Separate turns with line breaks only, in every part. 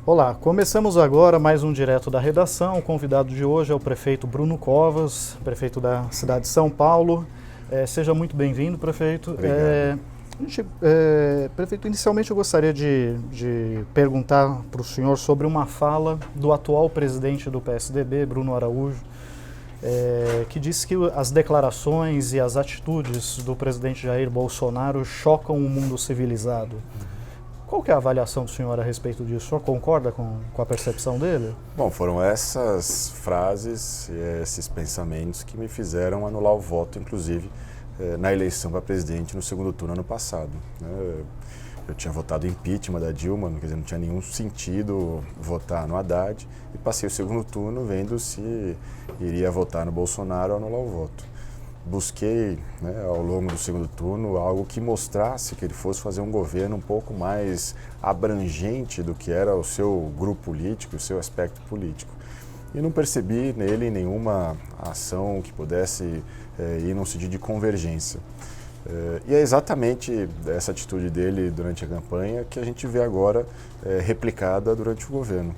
Olá, começamos agora mais um Direto da Redação. O convidado de hoje é o prefeito Bruno Covas, prefeito da cidade de São Paulo. Seja muito bem-vindo, prefeito.
Obrigado.
Prefeito, inicialmente eu gostaria de perguntar para o senhor sobre uma fala do atual presidente do PSDB, Bruno Araújo, que disse que as declarações e as atitudes do presidente Jair Bolsonaro chocam o mundo civilizado. Qual que é a avaliação do senhor a respeito disso? O senhor concorda com a percepção dele?
Bom, foram essas frases e esses pensamentos que me fizeram anular o voto, inclusive, na eleição para presidente no segundo turno ano passado. Eu tinha votado impeachment da Dilma, quer dizer, não tinha nenhum sentido votar no Haddad, e passei o segundo turno vendo se iria votar no Bolsonaro ou anular o voto. Busquei, ao longo do segundo turno, algo que mostrasse que ele fosse fazer um governo um pouco mais abrangente do que era o seu grupo político, o seu aspecto político. E não percebi nele nenhuma ação que pudesse ir num sentido de convergência. E é exatamente essa atitude dele durante a campanha que a gente vê agora replicada durante o governo.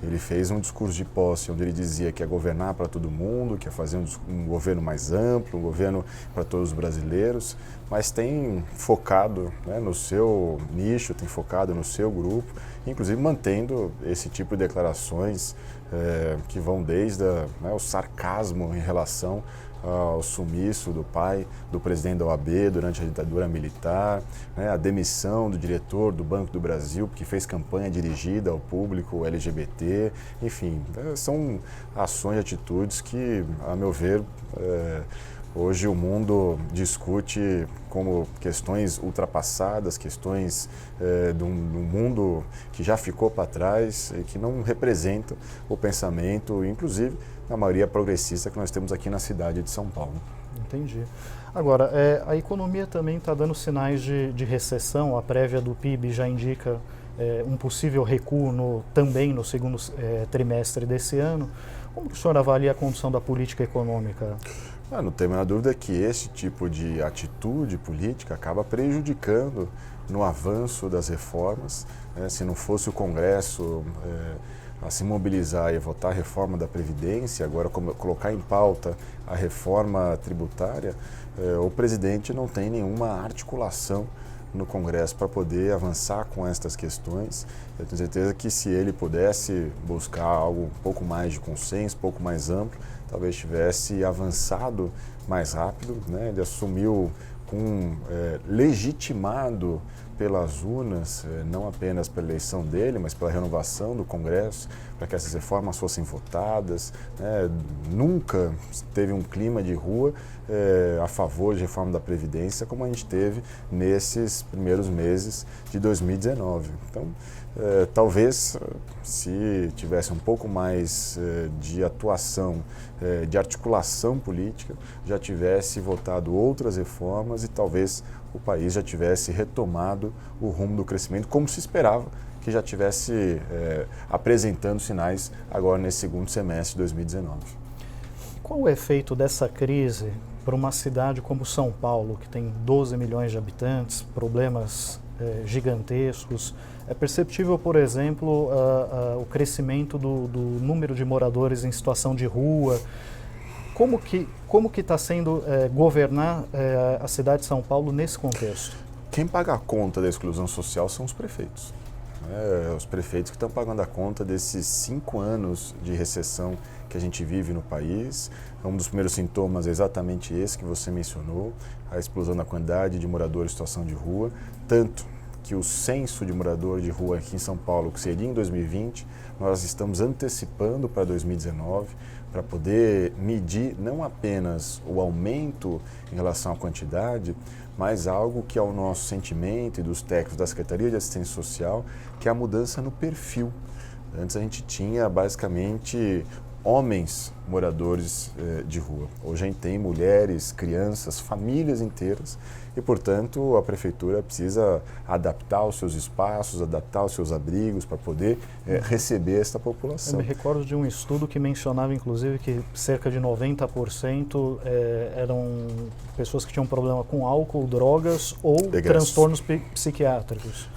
Ele fez um discurso de posse onde ele dizia que ia governar para todo mundo, que ia fazer um governo mais amplo, um governo para todos os brasileiros, mas tem focado no seu nicho, tem focado no seu grupo, inclusive mantendo esse tipo de declarações que vão desde o sarcasmo em relação ao sumiço do pai do presidente da OAB durante a ditadura militar, a demissão do diretor do Banco do Brasil, que fez campanha dirigida ao público LGBT, enfim, são ações e atitudes que, a meu ver, hoje o mundo discute como questões ultrapassadas, questões de um mundo que já ficou para trás e que não representam o pensamento, inclusive, na maioria progressista que nós temos aqui na cidade de São Paulo.
Entendi. Agora, a economia também está dando sinais de recessão. A prévia do PIB já indica um possível recuo também no segundo trimestre desse ano. Como que o senhor avalia a condução da política econômica?
Não tem a menor dúvida que esse tipo de atitude política acaba prejudicando no avanço das reformas. Se não fosse o Congresso a se mobilizar e votar a reforma da Previdência, agora colocar em pauta a reforma tributária, o presidente não tem nenhuma articulação no Congresso para poder avançar com estas questões. Eu tenho certeza que se ele pudesse buscar algo um pouco mais de consenso, um pouco mais amplo, talvez tivesse avançado mais rápido. Ele assumiu legitimado pelas urnas, não apenas pela eleição dele, mas pela renovação do Congresso, para que essas reformas fossem votadas. Nunca teve um clima de rua a favor de reforma da Previdência como a gente teve nesses primeiros meses de 2019. Então, talvez, se tivesse um pouco mais de atuação, de articulação política, já tivesse votado outras reformas e talvez o país já tivesse retomado o rumo do crescimento, como se esperava que já tivesse apresentando sinais agora nesse segundo semestre de 2019.
Qual o efeito dessa crise para uma cidade como São Paulo, que tem 12 milhões de habitantes, problemas gigantescos? É perceptível, por exemplo, o crescimento do número de moradores em situação de rua. Como que está sendo governar a cidade de São Paulo nesse contexto?
Quem paga a conta da exclusão social são os prefeitos. Os prefeitos que estão pagando a conta desses 5 anos de recessão que a gente vive no país. Um dos primeiros sintomas é exatamente esse que você mencionou, a explosão da quantidade de moradores em situação de rua, tanto que o censo de morador de rua aqui em São Paulo, que seria em 2020, nós estamos antecipando para 2019, para poder medir não apenas o aumento em relação à quantidade, mas algo que é o nosso sentimento e dos técnicos da Secretaria de Assistência Social, que é a mudança no perfil. Antes a gente tinha basicamente homens moradores de rua. Hoje a gente tem mulheres, crianças, famílias inteiras e, portanto, a prefeitura precisa adaptar os seus espaços, adaptar os seus abrigos para poder receber esta população.
Eu me recordo de um estudo que mencionava, inclusive, que cerca de 90% eram pessoas que tinham problema com álcool, drogas ou transtornos psiquiátricos.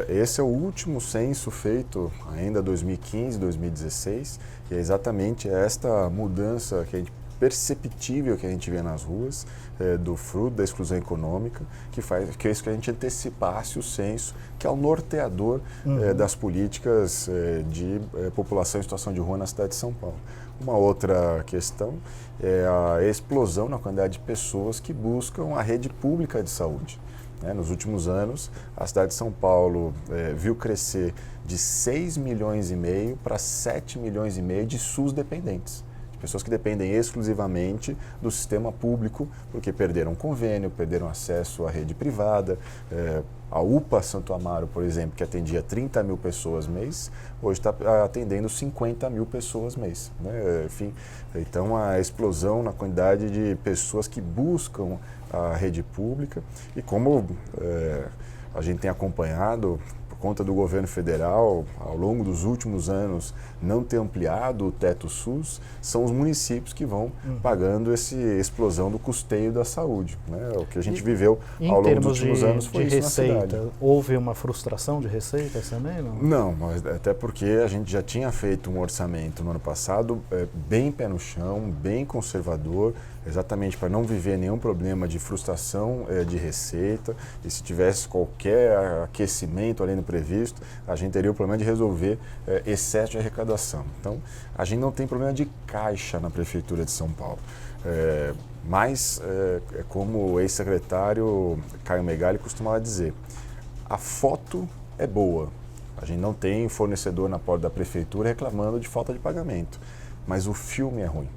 Esse é o último censo feito ainda em 2015, 2016, e é exatamente esta mudança que a gente perceptível que a gente vê nas ruas, do fruto da exclusão econômica, que é isso que a gente antecipasse o censo, que é o norteador das políticas de população em situação de rua na cidade de São Paulo. Uma outra questão é a explosão na quantidade de pessoas que buscam a rede pública de saúde. Nos últimos anos, a cidade de São Paulo viu crescer de 6,5 milhões para 7,5 milhões de SUS dependentes. Pessoas que dependem exclusivamente do sistema público, porque perderam convênio, perderam acesso à rede privada. A UPA Santo Amaro, por exemplo, que atendia 30 mil pessoas mês, hoje está atendendo 50 mil pessoas mês. Enfim, então a explosão na quantidade de pessoas que buscam a rede pública e como a gente tem acompanhado, por conta do governo federal, ao longo dos últimos anos, não ter ampliado o teto SUS, são os municípios que vão pagando essa explosão do custeio da saúde. O que a gente viveu ao longo dos últimos anos foi isso
receita,
na cidade.
Houve uma frustração de receitas também?
Não, mas até porque a gente já tinha feito um orçamento no ano passado bem pé no chão, bem conservador, exatamente para não viver nenhum problema de frustração de receita, e se tivesse qualquer aquecimento além do previsto, a gente teria o problema de resolver excesso de arrecadação. Então, a gente não tem problema de caixa na Prefeitura de São Paulo. Mas, como o ex-secretário Caio Megali costumava dizer, a foto é boa. A gente não tem fornecedor na porta da Prefeitura reclamando de falta de pagamento, mas o filme é ruim.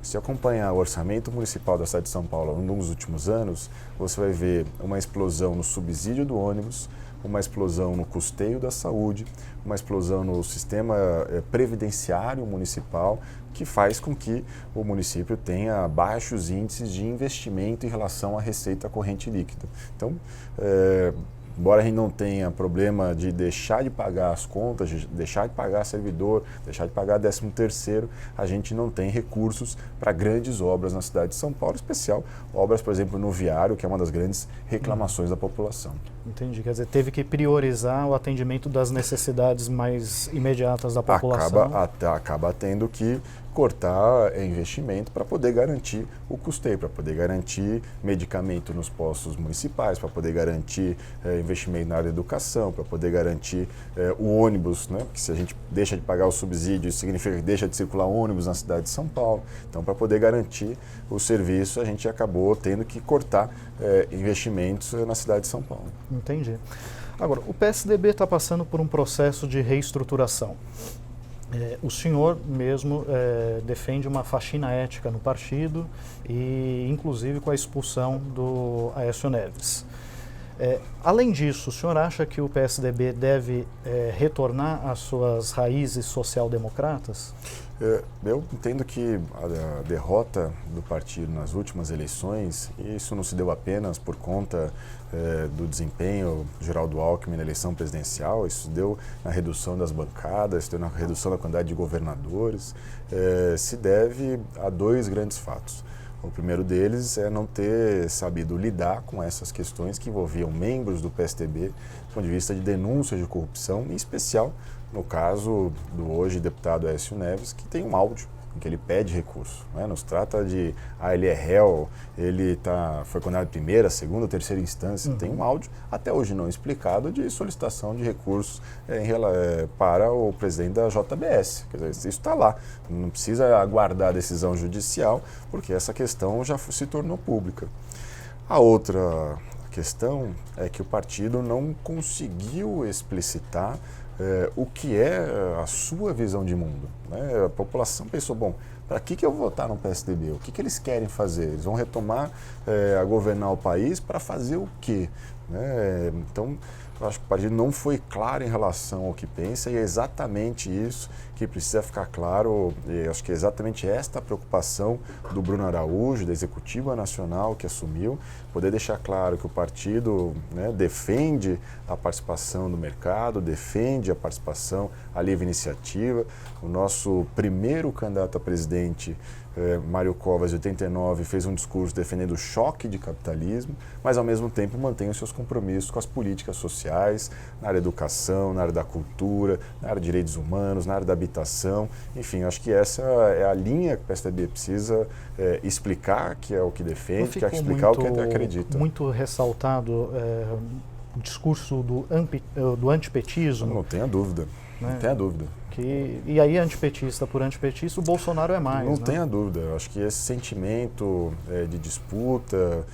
Se acompanhar o orçamento municipal da cidade de São Paulo ao longo dos últimos anos, você vai ver uma explosão no subsídio do ônibus, uma explosão no custeio da saúde, uma explosão no sistema previdenciário municipal, que faz com que o município tenha baixos índices de investimento em relação à receita corrente líquida. Então, embora a gente não tenha problema de deixar de pagar as contas, de deixar de pagar servidor, deixar de pagar 13º, a gente não tem recursos para grandes obras na cidade de São Paulo, em especial obras, por exemplo, no viário, que é uma das grandes reclamações da população.
Entendi, quer dizer, teve que priorizar o atendimento das necessidades mais imediatas da população.
Acaba tendo que cortar investimento para poder garantir o custeio, para poder garantir medicamento nos postos municipais, para poder garantir investimento na área da educação, para poder garantir o ônibus, porque se a gente deixa de pagar o subsídio, isso significa que deixa de circular ônibus na cidade de São Paulo. Então, para poder garantir o serviço, a gente acabou tendo que cortar investimentos na cidade de São Paulo.
Entendi. Agora, o PSDB está passando por um processo de reestruturação. O senhor mesmo defende uma faxina ética no partido e, inclusive, com a expulsão do Aécio Neves. Além disso, o senhor acha que o PSDB deve retornar às suas raízes social-democratas?
Eu entendo que a derrota do partido nas últimas eleições, e isso não se deu apenas por conta do desempenho do Geraldo Alckmin na eleição presidencial, isso se deu na redução das bancadas, se deu na redução da quantidade de governadores, se deve a dois grandes fatos. O primeiro deles é não ter sabido lidar com essas questões que envolviam membros do PSDB do ponto de vista de denúncias de corrupção, em especial no caso do hoje deputado Aécio Neves, que tem um áudio em que ele pede recurso. Não se trata de, ele é réu, ele foi condenado em primeira, segunda, terceira instância. Tem um áudio, até hoje não explicado, de solicitação de recursos para o presidente da JBS. Quer dizer, isso está lá. Não precisa aguardar a decisão judicial, porque essa questão já se tornou pública. A outra questão é que o partido não conseguiu explicitar o que é a sua visão de mundo. A população pensou, bom, para que eu vou votar no PSDB? O que eles querem fazer? Eles vão retomar a governar o país para fazer o quê? Né? Então, eu acho que o partido não foi claro em relação ao que pensa e é exatamente isso que precisa ficar claro. E acho que é exatamente esta a preocupação do Bruno Araújo, da Executiva Nacional que assumiu, poder deixar claro que o partido, né, defende a participação do mercado, defende a participação, a livre iniciativa. O nosso primeiro candidato a presidente, Mário Covas, de 89, fez um discurso defendendo o choque de capitalismo, mas ao mesmo tempo mantém os seus compromissos com as políticas sociais, na área da educação, na área da cultura, na área de direitos humanos, na área da habitação. Enfim, acho que essa é a linha que o PSDB precisa explicar, que é o que defende, que é explicar o que acredita.
Muito ressaltado o discurso do antipetismo.
Não tenha dúvida,
né?
Não tenha dúvida.
E aí, antipetista por antipetista, o Bolsonaro é mais.
Não
né?
tenha dúvida. Eu acho que esse sentimento de disputa,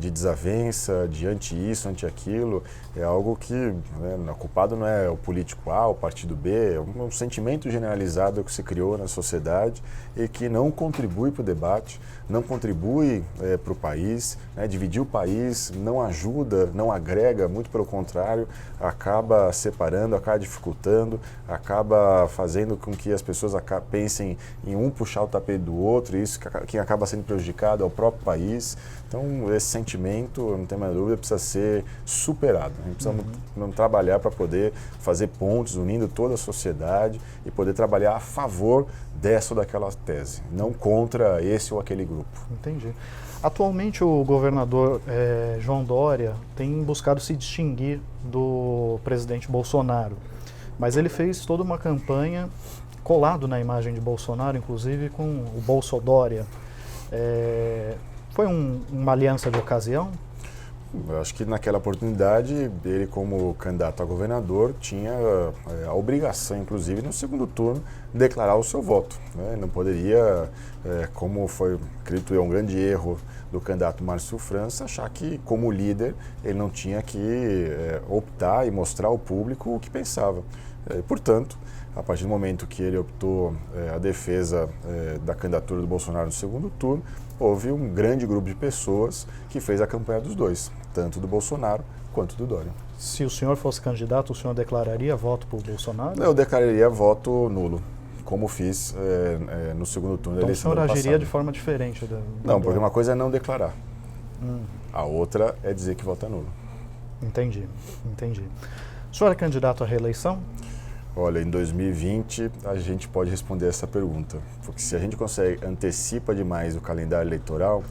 de desavença, de anti-isso, anti-aquilo, é algo que, né, o culpado não é o político A, o partido B, é um sentimento generalizado que se criou na sociedade e que não contribui para o debate, não contribui para o país, né, dividir o país não ajuda, não agrega, muito pelo contrário, acaba separando, acaba dificultando, acaba fazendo com que as pessoas pensem em um puxar o tapete do outro, e isso quem acaba sendo prejudicado é o próprio país. Então, esse sentimento, não tem mais dúvida, precisa ser superado. A gente precisa trabalhar para poder fazer pontes, unindo toda a sociedade e poder trabalhar a favor dessa ou daquela tese, não contra esse ou aquele grupo.
Entendi. Atualmente, o governador João Dória tem buscado se distinguir do presidente Bolsonaro, mas ele fez toda uma campanha colado na imagem de Bolsonaro, inclusive com o Bolsodória. Foi uma aliança de ocasião?
Eu acho que naquela oportunidade, ele como candidato a governador tinha a obrigação, inclusive no segundo turno, declarar o seu voto. Né? Não poderia, como foi, acredito eu, um grande erro do candidato Márcio França, achar que como líder ele não tinha que optar e mostrar ao público o que pensava. Portanto, a partir do momento que ele optou a defesa da candidatura do Bolsonaro no segundo turno, houve um grande grupo de pessoas que fez a campanha dos dois, tanto do Bolsonaro quanto do Dória.
Se o senhor fosse candidato, o senhor declararia voto por Bolsonaro?
Eu declararia voto nulo, como fiz no segundo turno da eleição do ano passado.
Então o senhor agiria de forma diferente?
Não, porque uma coisa é não declarar. A outra é dizer que vota nulo.
Entendi. O senhor é candidato à reeleição?
Olha, em 2020 a gente pode responder essa pergunta, porque se a gente antecipa demais o calendário eleitoral,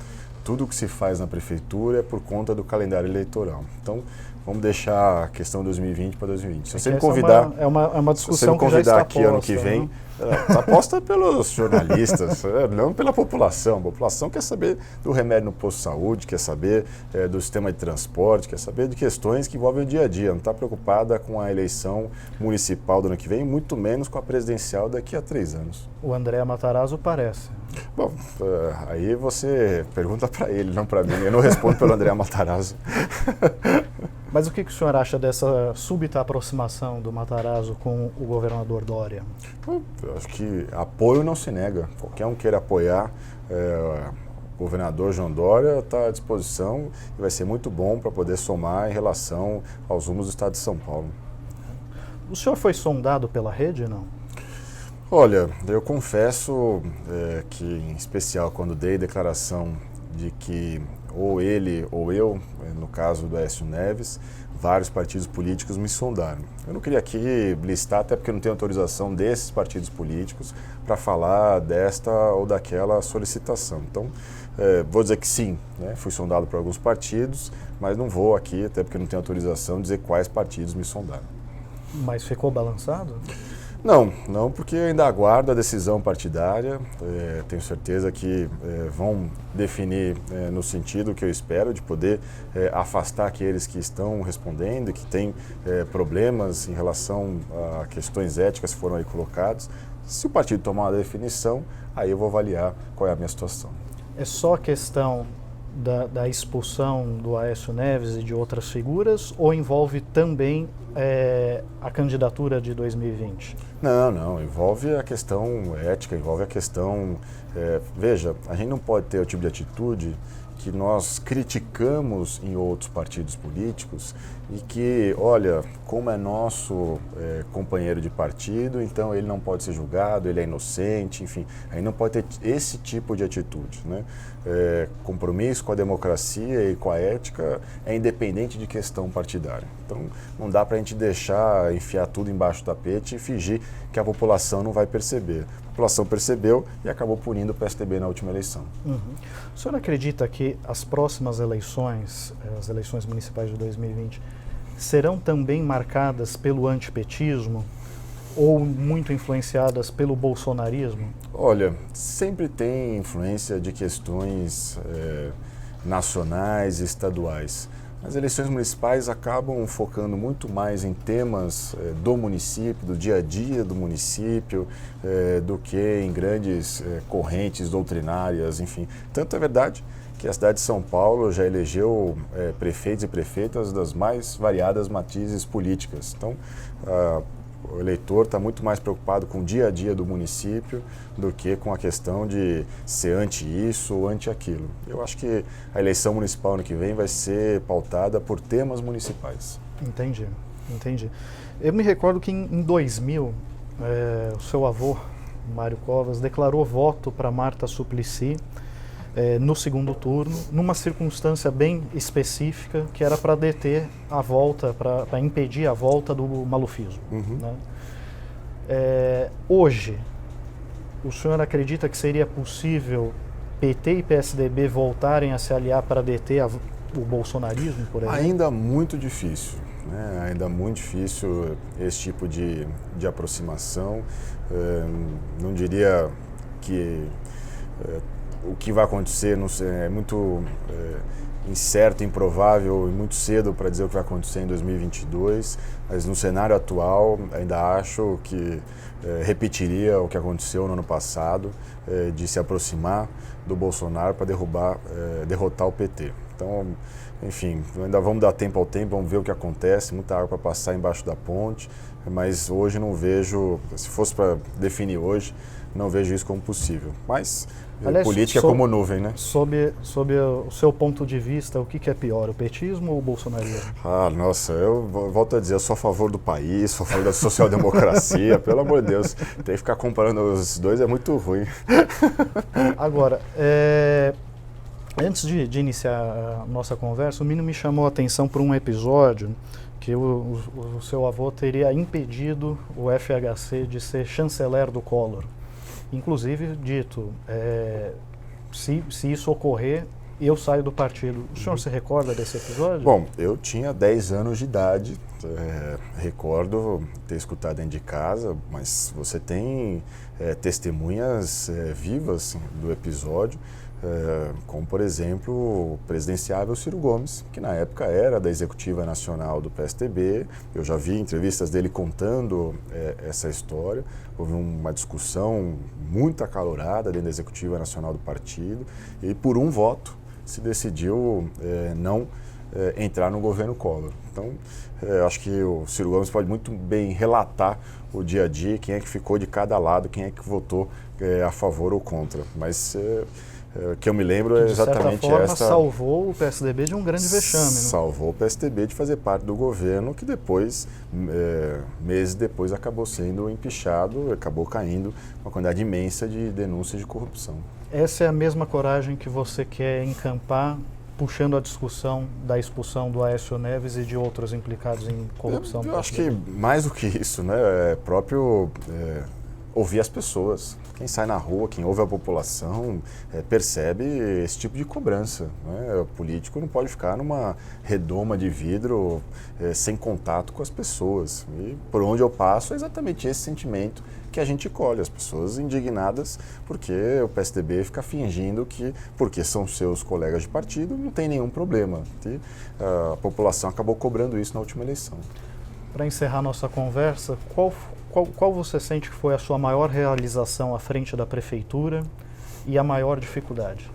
tudo o que se faz na prefeitura é por conta do calendário eleitoral. Então, vamos deixar a questão 2020 para 2020. Se você me convidar,
é uma discussão
se você me convidar aqui
posta,
ano que vem, está posta pelos jornalistas, não pela população. A população quer saber do remédio no posto de saúde, quer saber do sistema de transporte, quer saber de questões que envolvem o dia a dia. Não está preocupada com a eleição municipal do ano que vem, muito menos com a presidencial daqui a 3 anos.
O André Matarazzo parece.
Bom, aí você pergunta para ele, não para mim. Eu não respondo pelo André Matarazzo.
Mas o que o senhor acha dessa súbita aproximação do Matarazzo com o governador Dória?
Eu acho que apoio não se nega. Qualquer um queira apoiar o governador João Dória está à disposição e vai ser muito bom para poder somar em relação aos rumos do estado de São Paulo.
O senhor foi sondado pela rede, não?
Olha, eu confesso que, em especial, quando dei declaração de que ou ele ou eu, no caso do Aécio Neves, vários partidos políticos me sondaram. Eu não queria aqui listar, até porque eu não tenho autorização desses partidos políticos para falar desta ou daquela solicitação. Então, vou dizer que sim, né? Fui sondado por alguns partidos, mas não vou aqui, até porque eu não tenho autorização, dizer quais partidos me sondaram.
Mas ficou balançado?
Não, porque eu ainda aguardo a decisão partidária. Tenho certeza que vão definir no sentido que eu espero, de poder afastar aqueles que estão respondendo e que têm problemas em relação a questões éticas que foram aí colocadas. Se o partido tomar uma definição, aí eu vou avaliar qual é a minha situação.
É só questão da expulsão do Aécio Neves e de outras figuras, ou envolve também a candidatura de 2020?
Não, envolve a questão ética, envolve a questão... veja, a gente não pode ter o tipo de atitude que nós criticamos em outros partidos políticos e que, olha, como é nosso companheiro de partido, então ele não pode ser julgado, ele é inocente, enfim, aí não pode ter esse tipo de atitude, né? Compromisso com a democracia e com a ética é independente de questão partidária. Então, não dá para a gente deixar enfiar tudo embaixo do tapete e fingir que a população não vai perceber. A população percebeu e acabou punindo o PSDB na última eleição.
Uhum. O senhor acredita que as próximas eleições, as eleições municipais de 2020, serão também marcadas pelo antipetismo ou muito influenciadas pelo bolsonarismo?
Olha, sempre tem influência de questões nacionais e estaduais. As eleições municipais acabam focando muito mais em temas do município, do dia a dia do município, do que em grandes correntes doutrinárias, enfim. Tanto é verdade que a cidade de São Paulo já elegeu prefeitos e prefeitas das mais variadas matizes políticas. Então, o eleitor está muito mais preocupado com o dia a dia do município do que com a questão de ser anti isso ou anti aquilo. Eu acho que a eleição municipal ano que vem vai ser pautada por temas municipais.
Entendi. Eu me recordo que em 2000, o seu avô, Mário Covas, declarou voto para Marta Suplicy no segundo turno, numa circunstância bem específica, que era para deter a volta, para impedir a volta do malufismo.
Uhum.
Né? Hoje, o senhor acredita que seria possível PT e PSDB voltarem a se aliar para deter o bolsonarismo, por exemplo?
Ainda muito difícil, né? Ainda muito difícil esse tipo de aproximação. Não diria que o que vai acontecer, não sei, é muito incerto, improvável e muito cedo para dizer o que vai acontecer em 2022, mas no cenário atual ainda acho que repetiria o que aconteceu no ano passado, de se aproximar do Bolsonaro para derrotar o PT. Então, enfim, ainda vamos dar tempo ao tempo, vamos ver o que acontece, muita água para passar embaixo da ponte, mas hoje não vejo, se fosse para definir hoje, não vejo isso como possível. Mas aliás, política é como nuvem, né?
Sob o seu ponto de vista, o que é pior, o petismo ou o bolsonarismo?
Nossa, eu volto a dizer, eu sou a favor do país, sou a favor da social-democracia, pelo amor de Deus. Ter que ficar comparando os dois é muito ruim.
Agora, antes de iniciar a nossa conversa, o Mino me chamou a atenção por um episódio que o seu avô teria impedido o FHC de ser chanceler do Collor. Inclusive dito, se isso ocorrer, eu saio do partido. O senhor se recorda desse episódio?
Bom, eu tinha 10 anos de idade, recordo ter escutado dentro de casa, mas você tem testemunhas vivas do episódio, como, por exemplo, o presidenciável Ciro Gomes, que na época era da Executiva Nacional do PSDB. Eu já vi entrevistas dele contando essa história. Houve uma discussão muito acalorada dentro da Executiva Nacional do partido e, por um voto, se decidiu não entrar no governo Collor. Então, acho que o Ciro Gomes pode muito bem relatar o dia a dia, quem é que ficou de cada lado, quem é que votou a favor ou contra. Mas que eu me lembro é exatamente
essa. De certa forma, salvou o PSDB de um grande vexame.
Salvou o PSDB de fazer parte do governo que depois, meses depois, acabou sendo empichado, acabou caindo uma quantidade imensa de denúncias de corrupção.
Essa é a mesma coragem que você quer encampar, puxando a discussão da expulsão do Aécio Neves e de outros implicados em corrupção?
Eu acho que mais do que isso, né, próprio ouvir as pessoas. Quem sai na rua, quem ouve a população, percebe esse tipo de cobrança, né? O político não pode ficar numa redoma de vidro sem contato com as pessoas. E por onde eu passo é exatamente esse sentimento que a gente colhe, as pessoas indignadas porque o PSDB fica fingindo que, porque são seus colegas de partido, não tem nenhum problema. E a população acabou cobrando isso na última eleição.
Para encerrar nossa conversa, qual você sente que foi a sua maior realização à frente da prefeitura e a maior dificuldade?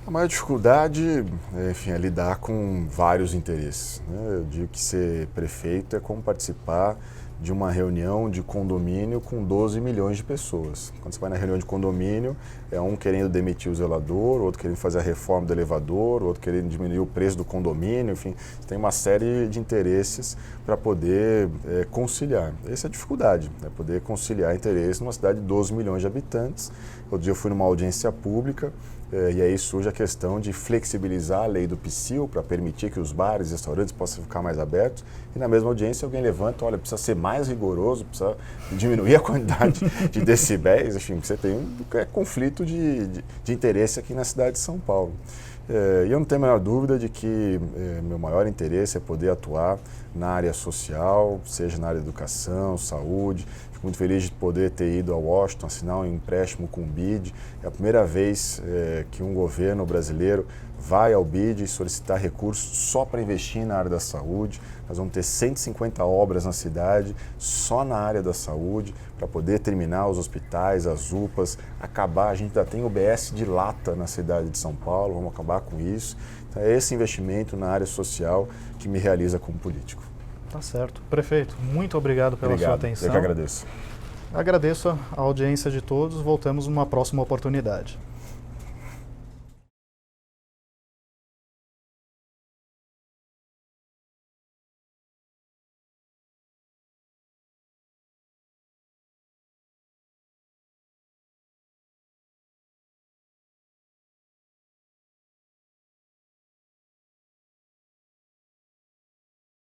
A maior dificuldade, enfim, é lidar com vários interesses, né? Eu digo que ser prefeito é como participar de uma reunião de condomínio com 12 milhões de pessoas. Quando você vai na reunião de condomínio, é um querendo demitir o zelador, outro querendo fazer a reforma do elevador, outro querendo diminuir o preço do condomínio, enfim, você tem uma série de interesses para poder conciliar. Essa é a dificuldade, poder conciliar interesses numa cidade de 12 milhões de habitantes. Outro dia eu fui numa audiência pública, e aí surge a questão de flexibilizar a lei do PSIL para permitir que os bares e restaurantes possam ficar mais abertos. E na mesma audiência alguém levanta, olha, precisa ser mais rigoroso, precisa diminuir a quantidade de decibéis. Enfim, você tem um conflito de interesse aqui na cidade de São Paulo. E eu não tenho a menor dúvida de que meu maior interesse é poder atuar na área social, seja na área de educação, saúde. Fico muito feliz de poder ter ido a Washington, assinar um empréstimo com o BID. É a primeira vez que um governo brasileiro vai ao BID solicitar recursos só para investir na área da saúde. Nós vamos ter 150 obras na cidade, só na área da saúde, para poder terminar os hospitais, as UPAs, acabar. A gente ainda tem UBS de lata na cidade de São Paulo, vamos acabar com isso. Então, é esse investimento na área social que me realiza como político.
Tá certo. Prefeito, muito obrigado pela sua atenção.
Eu que agradeço.
Agradeço a audiência de todos. Voltamos numa próxima oportunidade.